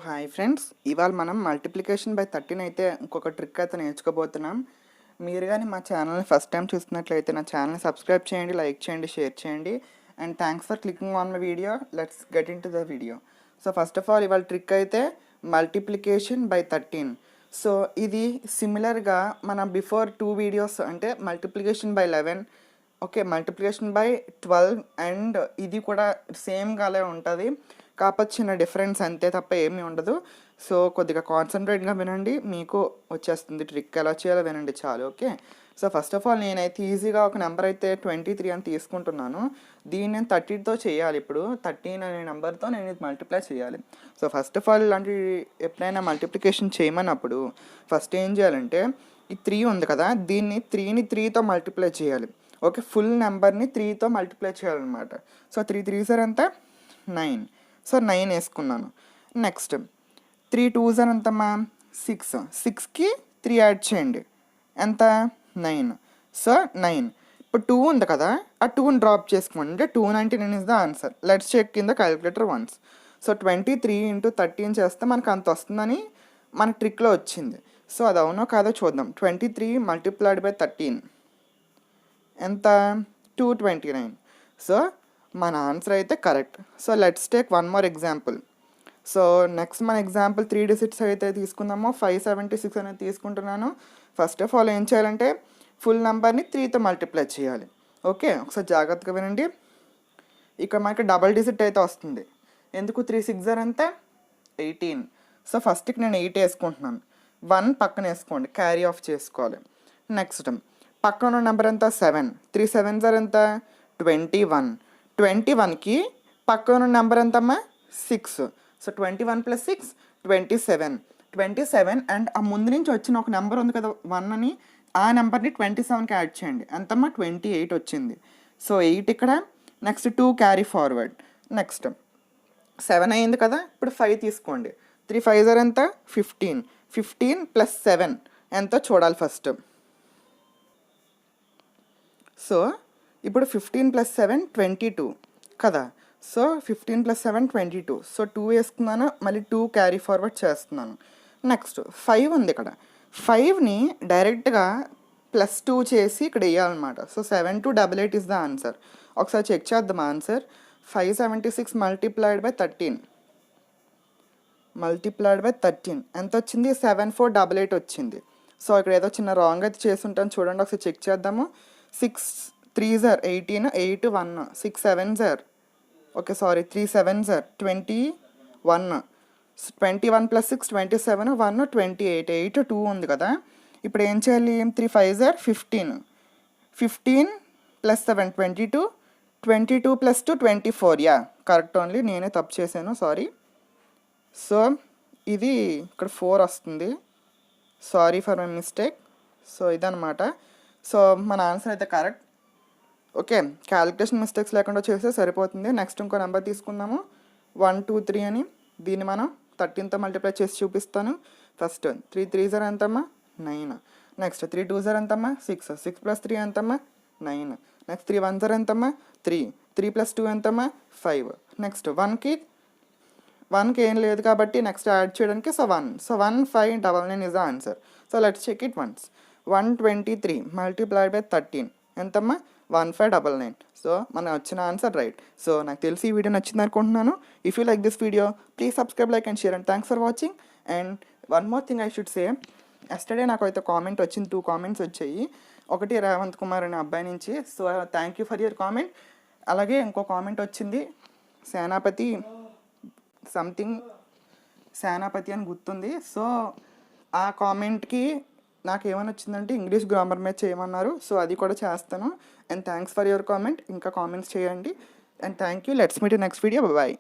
Hi friends, ఇవాళ మనం multiplication by 13 అయితే ఇంకొక ట్రిక్ అయితే నేర్చుకోబోతున్నాం. మీరు కానీ మా ఛానల్ని ఫస్ట్ టైం చూస్తున్నట్లయితే నా ఛానల్ని సబ్స్క్రైబ్ చేయండి, లైక్ చేయండి, షేర్ చేయండి. And thanks for clicking on my video. Let's get in to the video. So first of all ఇవాళ ట్రిక్ అయితే మల్టిప్లికేషన్ బై 13. సో ఇది సిమిలర్గా మన బిఫోర్ 2 వీడియోస్ అంటే multiplication by 11, okay, multiplication by 12 and ఇది కూడా సేమ్గానే ఉంటుంది. కాకపోతే చిన్న డిఫరెన్స్ అంతే తప్ప ఏమీ ఉండదు. సో కొద్దిగా కాన్సన్ట్రేట్గా వినండి, మీకు వచ్చేస్తుంది. ట్రిక్ ఎలా చేయాలో వినండి చాలు, okay. So first of all నేనైతే ఈజీగా ఒక నెంబర్ అయితే 23 అని తీసుకుంటున్నాను. దీన్ని నేను 30తో చేయాలి. ఇప్పుడు 13 అనే నెంబర్తో నేను ఇది మల్టిప్లై చేయాలి. సో ఫస్ట్ ఆఫ్ ఆల్ ఇలాంటి ఎప్పుడైనా మల్టిప్లికేషన్ చేయమన్నప్పుడు ఫస్ట్ ఏం చేయాలంటే ఈ 3 ఉంది కదా, దీన్ని 3ని 3తో మల్టిప్లై చేయాలి. ఓకే, ఫుల్ నెంబర్ని 3తో మల్టిప్లై చేయాలన్నమాట. సో 3 3 సార్ ఎంత 9. సో 9 వేసుకున్నాను. నెక్స్ట్ 3 2 సార్ ఎంతమ్మా 6. 6కి 3 యాడ్ చేయండి, ఎంత 9. సో 9. ఇప్పుడు 2 ఉంది కదా, ఆ 2ని డ్రాప్ చేసుకోండి. అంటే 299 is the answer. Let's check in the calculator once. So 23 × 13 చేస్తే మనకు అంత వస్తుందని మన ట్రిక్లో వచ్చింది. సో అది అవునో కాదో చూద్దాం. 23 మల్టిప్లైడ్ బై 13 ఎంత 229. సో మన ఆన్సర్ అయితే correct. So let's take one more example. So next మన ఎగ్జాంపుల్ 3 digits అయితే తీసుకుందాము. 576 అనేది తీసుకుంటున్నాను. ఫస్ట్ ఆఫ్ ఆల్ ఏం చేయాలంటే ఫుల్ నెంబర్ని 3తో మల్టిప్లై చేయాలి. ఓకే, ఒకసారి జాగ్రత్తగా వినండి. ఇక్కడ మనకి డబల్ డిజిట్ అయితే వస్తుంది. ఎందుకు 3 6 అంతే 18. సో ఫస్ట్కి నేను 8 వేసుకుంటున్నాను. 1 పక్కన వేసుకోండి, క్యారీ ఆఫ్ చేసుకోవాలి. నెక్స్ట్ పక్కన ఉన్న నెంబర్ ఎంత 7. 3 7 ఎంత 21. 21కి పక్కన ఉన్న నెంబర్ ఎంతమ్మా 6. సో 21 + 6 27. 27 అండ్ ఆ ముందు నుంచి వచ్చిన ఒక నెంబర్ ఉంది కదా 1 అని, ఆ నెంబర్ని 27కి యాడ్ చేయండి. ఎంతమ్మా 28 వచ్చింది. సో 8 ఇక్కడ. Next 2 carry forward. నెక్స్ట్ 7 అయింది కదా, ఇప్పుడు 5 తీసుకోండి. 3 5 ఎంత 15. 15 + 7 ఎంతో చూడాలి ఫస్ట్. సో ఇప్పుడు 15 + 7 22 కదా. సో 15 + 7 22. సో 2 వేసుకున్నాను, మళ్ళీ 2 క్యారీ ఫార్వర్డ్ చేస్తున్నాను. నెక్స్ట్ 5 ఉంది ఇక్కడ. 5ని డైరెక్ట్గా +2 చేసి ఇక్కడ వేయాలన్నమాట. So 7 2 88 is the answer. ఒకసారి చెక్ చేద్దాం ఆన్సర్. 576 మల్టిప్లైడ్ బై 13 ఎంత వచ్చింది 7488 వచ్చింది. సో ఇక్కడ ఏదో చిన్న రాంగ్ అయితే చేసి ఉంటాను, చూడండి ఒకసారి చెక్ చేద్దాము. 6 3 18, 8 1, 6 7 ఓకే సారీ 3 7 21. 21 + 6 27, 1 28, 8 2 ఉంది కదా. ఇప్పుడు ఏం చేయాలి 3 5 15. 15 + 7 22. 22 + 2 24. యా కరెక్ట్ ఓన్లీ, నేనే తప్పు చేశాను, సారీ. సో ఇది ఇక్కడ 4 వస్తుంది. Sorry for my mistake. So ఇదనమాట. సో మన ఆన్సర్ అయితే కరెక్ట్. ఓకే, క్యాలిక్యులేషన్ మిస్టేక్స్ లేకుండా చేస్తే సరిపోతుంది. నెక్స్ట్ ఇంకో నెంబర్ తీసుకుందాము 1 2 3 అని. దీన్ని మనం 13తో మల్టిప్లై చేసి చూపిస్తాను. ఫస్ట్ 3 3 ఎంతమ్మా 9. నెక్స్ట్ 3 2 ఎంతమ్మా 6. 6 + 3 ఎంతమ్మా 9. నెక్స్ట్ 3 1 ఎంతమ్మా 3. 3 + 2 ఎంతమ్మా 5. నెక్స్ట్ 1కి ఏం లేదు కాబట్టి నెక్స్ట్ యాడ్ చేయడానికి so 1. So 1599 is the answer. So let's check it once. 123 multiplied by 13 ఎంతమ్మా 1599. సో మన వచ్చిన ఆన్సర్ రైట్. సో నాకు తెలిసి ఈ వీడియో నచ్చింది అనుకుంటున్నాను. If you like this video please subscribe, like and share. And thanks for watching. And one more thing I should say, yesterday నాకు అయితే కామెంట్ వచ్చింది, 2 కామెంట్స్ వచ్చాయి. ఒకటి రేవంత్ కుమార్ అనే అబ్బాయి నుంచి. So thank you for your comment. అలాగే ఇంకో కామెంట్ వచ్చింది సేనాపతి అని గుర్తుంది. సో ఆ కామెంట్కి నాకు ఏమని వచ్చిందంటే ఇంగ్లీష్ గ్రామర్ మీద చేయమన్నారు. సో అది కూడా చేస్తాను. And thanks for your comment. ఇంకా కామెంట్స్ చేయండి. And thank you. Let's meet next video. Bye.